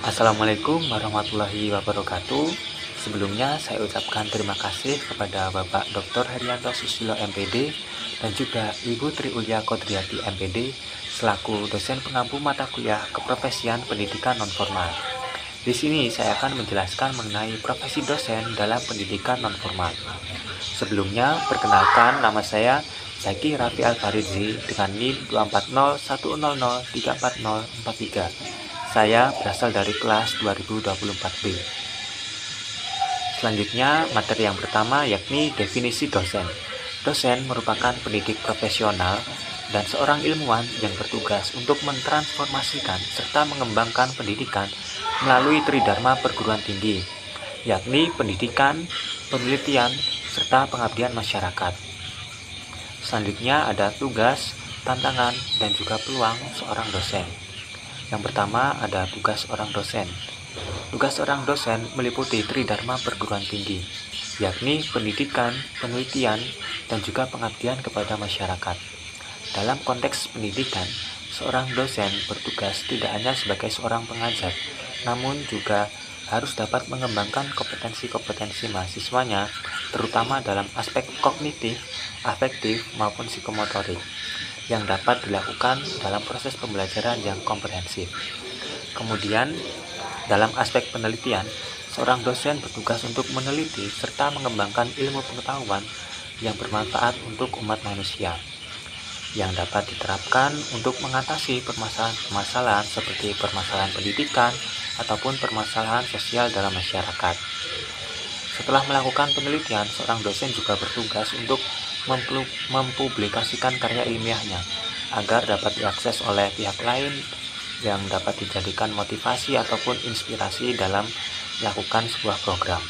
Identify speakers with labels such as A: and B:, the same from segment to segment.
A: Assalamualaikum warahmatullahi wabarakatuh. Sebelumnya saya ucapkan terima kasih kepada Bapak Dr. Herianto Susilo MPD dan juga Ibu Tri Ulia Kodriati MPD selaku dosen pengampu mata kuliah keprofesian pendidikan nonformal. Di sini saya akan menjelaskan mengenai profesi dosen dalam pendidikan nonformal. Sebelumnya, perkenalkan nama saya Zaki Rafi Alfaridzi dengan NIM 24010034043. Saya berasal dari kelas 2024B. Selanjutnya, materi yang pertama yakni definisi dosen. Dosen merupakan pendidik profesional dan seorang ilmuwan yang bertugas untuk mentransformasikan serta mengembangkan pendidikan melalui tridharma perguruan tinggi, yakni pendidikan, penelitian, serta pengabdian masyarakat. Selanjutnya ada tugas, tantangan, dan juga peluang seorang dosen. Yang pertama ada tugas seorang dosen. Tugas seorang dosen meliputi tridharma perguruan tinggi, yakni pendidikan, penelitian, dan juga pengabdian kepada masyarakat. Dalam konteks pendidikan, seorang dosen bertugas tidak hanya sebagai seorang pengajar, namun juga harus dapat mengembangkan kompetensi-kompetensi mahasiswanya, terutama dalam aspek kognitif, afektif, maupun psikomotorik yang dapat dilakukan dalam proses pembelajaran yang komprehensif. Kemudian, dalam aspek penelitian, seorang dosen bertugas untuk meneliti serta mengembangkan ilmu pengetahuan yang bermanfaat untuk umat manusia, yang dapat diterapkan untuk mengatasi permasalahan-permasalahan seperti permasalahan pendidikan ataupun permasalahan sosial dalam masyarakat. Setelah melakukan penelitian, seorang dosen juga bertugas untuk mempublikasikan karya ilmiahnya agar dapat diakses oleh pihak lain yang dapat dijadikan motivasi ataupun inspirasi dalam melakukan sebuah program.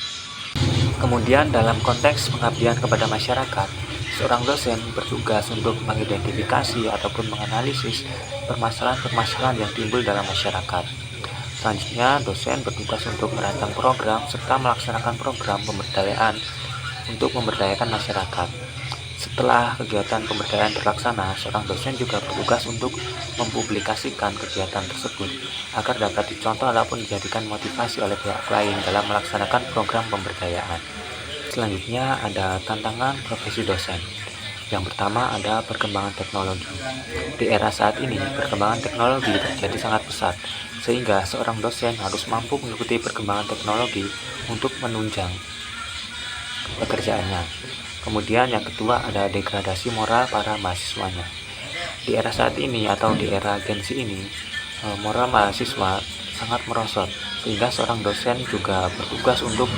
A: Kemudian dalam konteks pengabdian kepada masyarakat, seorang dosen bertugas untuk mengidentifikasi ataupun menganalisis permasalahan-permasalahan yang timbul dalam masyarakat. Selanjutnya, dosen bertugas untuk merancang program serta melaksanakan program pemberdayaan untuk memberdayakan masyarakat. Setelah kegiatan pemberdayaan terlaksana, seorang dosen juga bertugas untuk mempublikasikan kegiatan tersebut agar dapat dicontoh ataupun dijadikan motivasi oleh pihak lain dalam melaksanakan program pemberdayaan. Selanjutnya ada tantangan profesi dosen. Yang pertama ada perkembangan teknologi. Di era saat ini, perkembangan teknologi terjadi sangat pesat, sehingga seorang dosen harus mampu mengikuti perkembangan teknologi untuk menunjang pekerjaannya. Kemudian yang kedua ada degradasi moral para mahasiswanya. Di era saat ini atau di era Gen Z ini, moral mahasiswa sangat merosot, sehingga seorang dosen juga bertugas untuk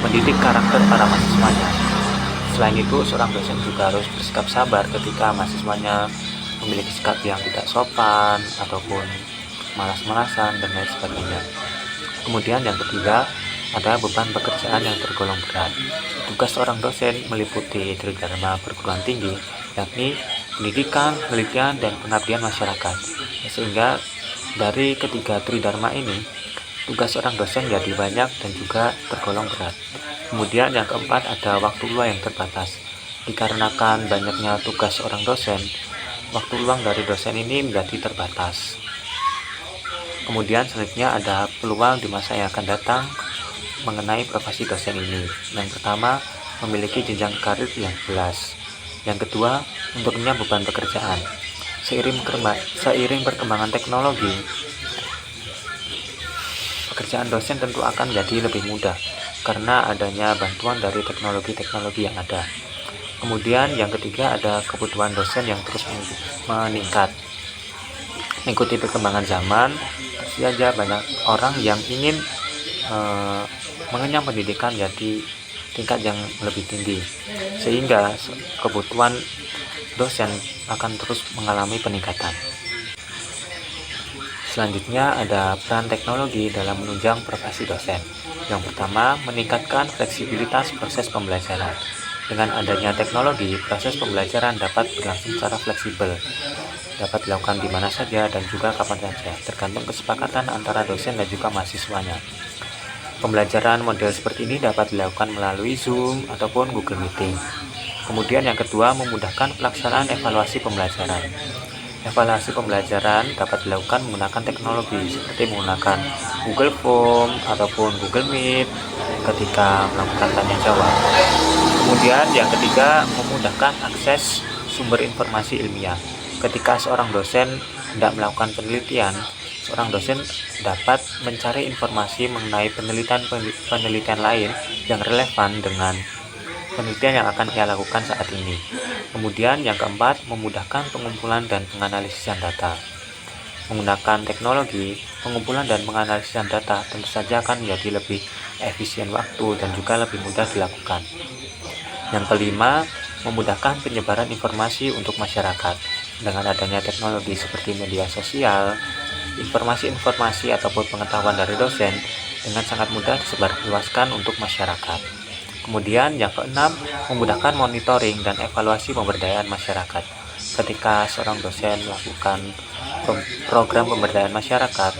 A: mendidik karakter para mahasiswanya. Selain itu, seorang dosen juga harus bersikap sabar ketika mahasiswanya memiliki sikap yang tidak sopan ataupun malas-malasan dan lain sebagainya. Kemudian yang ketiga ada beban pekerjaan yang tergolong berat. Tugas seorang dosen meliputi tridharma perguruan tinggi, yakni pendidikan, penelitian, dan pengabdian masyarakat. Sehingga dari ketiga tridharma ini, tugas seorang dosen jadi banyak dan juga tergolong berat. Kemudian yang keempat ada waktu luang yang terbatas. Dikarenakan banyaknya tugas seorang dosen, waktu luang dari dosen ini menjadi terbatas. Kemudian selanjutnya ada peluang di masa yang akan datang mengenai profesi dosen ini. Yang pertama, memiliki jenjang karir yang jelas. Yang kedua, untuknya beban pekerjaan. Seiring perkembangan teknologi, pekerjaan dosen tentu akan menjadi lebih mudah karena adanya bantuan dari teknologi-teknologi yang ada. Kemudian yang ketiga ada kebutuhan dosen yang terus meningkat. Mengikuti perkembangan zaman, saja banyak orang yang ingin mengenyam pendidikan jadi tingkat yang lebih tinggi, sehingga kebutuhan dosen akan terus mengalami peningkatan. Selanjutnya ada peran teknologi dalam menunjang profesi dosen. Yang pertama, meningkatkan fleksibilitas proses pembelajaran. Dengan adanya teknologi, proses pembelajaran dapat berlangsung secara fleksibel, dapat dilakukan di mana saja dan juga kapan saja, tergantung kesepakatan antara dosen dan juga mahasiswanya. Pembelajaran model seperti ini dapat dilakukan melalui Zoom ataupun Google Meeting. Kemudian yang kedua, memudahkan pelaksanaan evaluasi pembelajaran. Evaluasi pembelajaran dapat dilakukan menggunakan teknologi seperti menggunakan Google Form ataupun Google Meet ketika melakukan tanya jawab. Kemudian yang ketiga, memudahkan akses sumber informasi ilmiah. Ketika seorang dosen hendak melakukan penelitian, seorang dosen dapat mencari informasi mengenai penelitian lain yang relevan dengan penelitian yang akan ia lakukan saat ini. Kemudian yang keempat, memudahkan pengumpulan dan penganalisisan data. Menggunakan teknologi, pengumpulan dan penganalisisan data tentu saja akan menjadi lebih efisien waktu dan juga lebih mudah dilakukan. Yang kelima, memudahkan penyebaran informasi untuk masyarakat. Dengan adanya teknologi seperti media sosial, informasi-informasi ataupun pengetahuan dari dosen dengan sangat mudah disebarluaskan untuk masyarakat. Kemudian yang keenam, memudahkan monitoring dan evaluasi pemberdayaan masyarakat. Ketika seorang dosen melakukan program pemberdayaan masyarakat,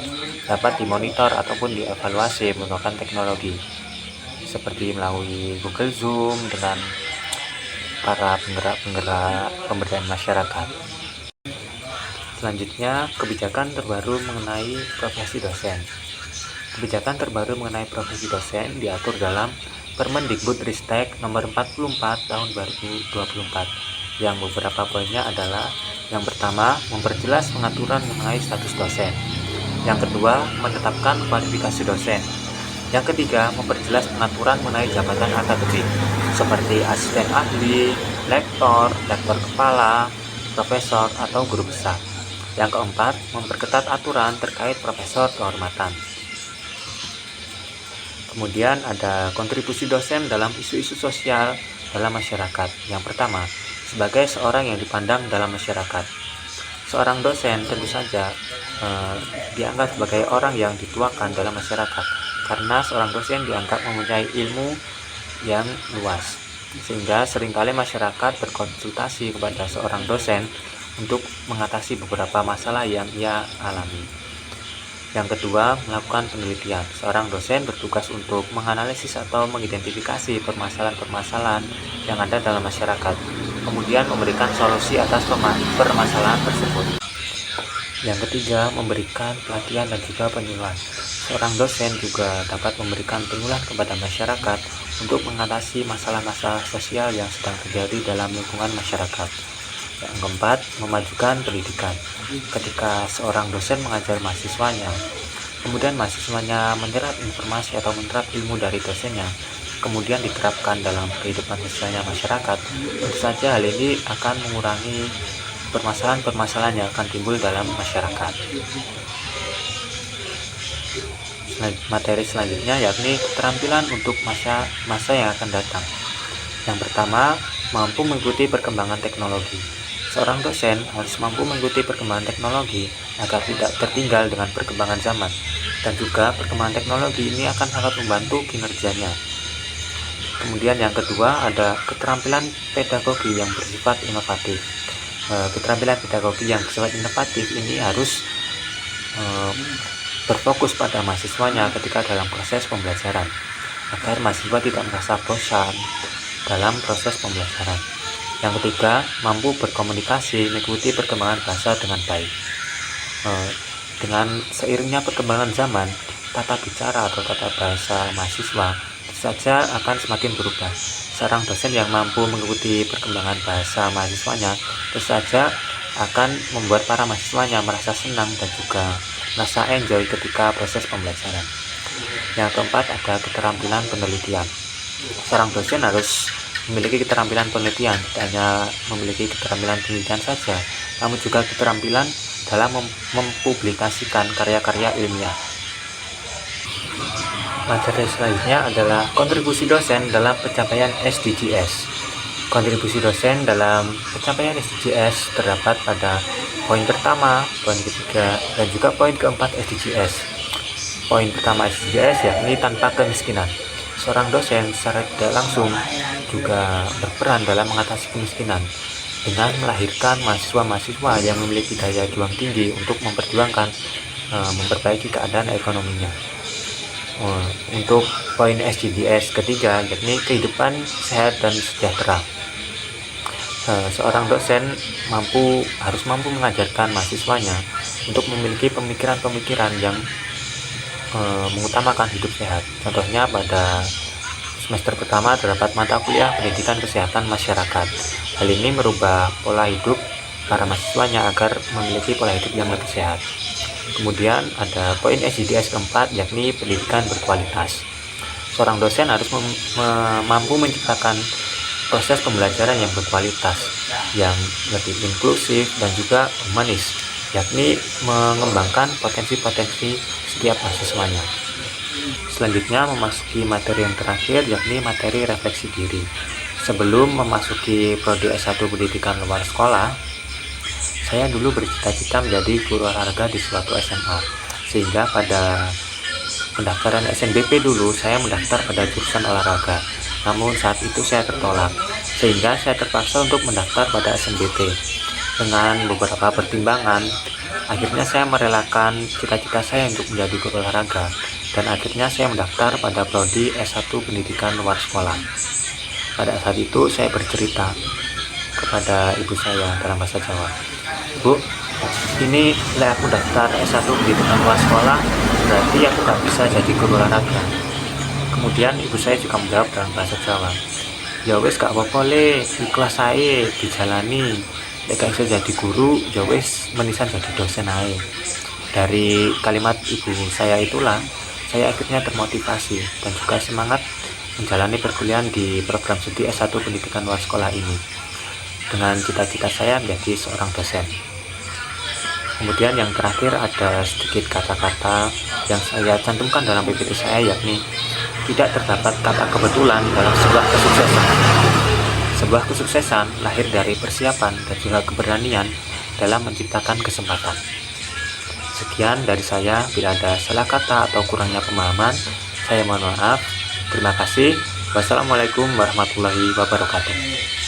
A: dapat dimonitor ataupun dievaluasi menggunakan teknologi seperti melalui Google Zoom dengan para penggerak pemberdayaan masyarakat. Selanjutnya, kebijakan terbaru mengenai profesi dosen. Kebijakan terbaru mengenai profesi dosen diatur dalam Permendikbudristek nomor 44 tahun 2024, yang beberapa poinnya adalah: yang pertama, memperjelas pengaturan mengenai status dosen. Yang kedua, menetapkan kualifikasi dosen. Yang ketiga, memperjelas pengaturan mengenai jabatan akademik seperti asisten ahli, lektor, lektor kepala, profesor, atau guru besar. Yang keempat, memperketat aturan terkait profesor kehormatan. Kemudian ada kontribusi dosen dalam isu-isu sosial dalam masyarakat. Yang pertama, sebagai seorang yang dipandang dalam masyarakat. Seorang dosen tentu saja dianggap sebagai orang yang dituakan dalam masyarakat, karena seorang dosen dianggap mempunyai ilmu yang luas, sehingga seringkali masyarakat berkonsultasi kepada seorang dosen untuk mengatasi beberapa masalah yang ia alami. Yang kedua, melakukan penelitian. Seorang dosen bertugas untuk menganalisis atau mengidentifikasi permasalahan-permasalahan yang ada dalam masyarakat, kemudian memberikan solusi atas permasalahan tersebut. Yang ketiga, memberikan pelatihan dan juga penyuluhan. Seorang dosen juga dapat memberikan penyuluhan kepada masyarakat untuk mengatasi masalah-masalah sosial yang sedang terjadi dalam lingkungan masyarakat. Yang keempat, memajukan pendidikan. Ketika seorang dosen mengajar mahasiswanya, kemudian mahasiswanya menyerap informasi atau menyerap ilmu dari dosennya, kemudian diterapkan dalam kehidupan sosialnya masyarakat, tentu saja hal ini akan mengurangi permasalahan-permasalahan yang akan timbul dalam masyarakat. Materi selanjutnya yakni keterampilan untuk masa yang akan datang. Yang pertama, mampu mengikuti perkembangan teknologi. Seorang dosen harus mampu mengikuti perkembangan teknologi agar tidak tertinggal dengan perkembangan zaman, dan juga perkembangan teknologi ini akan sangat membantu kinerjanya. Kemudian yang kedua ada keterampilan pedagogi yang bersifat inovatif. Keterampilan pedagogi yang bersifat inovatif ini harus berfokus pada mahasiswanya ketika dalam proses pembelajaran, agar mahasiswa tidak merasa bosan dalam proses pembelajaran. Yang ketiga, mampu berkomunikasi mengikuti perkembangan bahasa dengan baik. Dengan seiringnya perkembangan zaman, tata bicara atau tata bahasa mahasiswa saja akan semakin berubah. Seorang dosen yang mampu mengikuti perkembangan bahasa mahasiswanya tentu saja akan membuat para mahasiswanya merasa senang dan juga merasa enjoy ketika proses pembelajaran. Yang keempat ada keterampilan penelitian. Seorang dosen harus memiliki keterampilan penelitian, tidak hanya memiliki keterampilan penelitian saja, namun juga keterampilan dalam mempublikasikan karya-karya ilmiah. Materi selanjutnya adalah kontribusi dosen dalam pencapaian SDGs. Kontribusi dosen dalam pencapaian SDGs terdapat pada poin pertama, poin ketiga, dan juga poin keempat SDGs. Poin pertama SDGs yakni tanpa kemiskinan. Seorang dosen secara tidak langsung juga berperan dalam mengatasi kemiskinan dengan melahirkan mahasiswa-mahasiswa yang memiliki daya juang tinggi untuk memperbaiki keadaan ekonominya. Untuk poin SDGs ketiga yakni kehidupan sehat dan sejahtera. Seorang dosen harus mampu mengajarkan mahasiswanya untuk memiliki pemikiran-pemikiran yang mengutamakan hidup sehat. Contohnya pada semester pertama terdapat mata kuliah pendidikan kesehatan masyarakat. Hal ini merubah pola hidup para mahasiswanya agar memiliki pola hidup yang lebih sehat. Kemudian ada poin SDGs keempat, yakni pendidikan berkualitas. Seorang dosen harus mampu menciptakan proses pembelajaran yang berkualitas, yang lebih inklusif dan juga humanis, yakni mengembangkan potensi-potensi setiap mahasiswanya. Selanjutnya memasuki materi yang terakhir, yakni materi refleksi diri. Sebelum memasuki prodi S1 pendidikan luar sekolah, saya dulu bercita-cita menjadi guru olahraga di suatu SMA, sehingga pada pendaftaran SNBP dulu saya mendaftar pada jurusan olahraga. Namun saat itu saya tertolak, sehingga saya terpaksa untuk mendaftar pada SNBP. Dengan beberapa pertimbangan, akhirnya saya merelakan cita-cita saya untuk menjadi guru olahraga, dan akhirnya saya mendaftar pada prodi S1 pendidikan luar sekolah. Pada saat itu saya bercerita kepada ibu saya dalam bahasa Jawa, "Bu, ini aku daftar S1 pendidikan luar sekolah, berarti aku gak bisa jadi guru olahraga." Kemudian ibu saya juga menjawab dalam bahasa Jawa, "Ya wis gak apa-apa le, ikhlas ae dijalani. Nek gak iso jadi guru, ya wis menisan jadi dosen ae." Dari kalimat ibu saya itulah saya akhirnya termotivasi dan juga semangat menjalani perkuliahan di program studi S1 pendidikan luar sekolah ini dengan cita-cita saya menjadi seorang dosen. Kemudian yang terakhir ada sedikit kata-kata yang saya cantumkan dalam PPT saya, yakni tidak terdapat kata kebetulan dalam sebuah kesuksesan. Sebuah kesuksesan lahir dari persiapan dan juga keberanian dalam menciptakan kesempatan. Sekian dari saya, bila ada salah kata atau kurangnya pemahaman, saya mohon maaf. Terima kasih. Wassalamualaikum warahmatullahi wabarakatuh.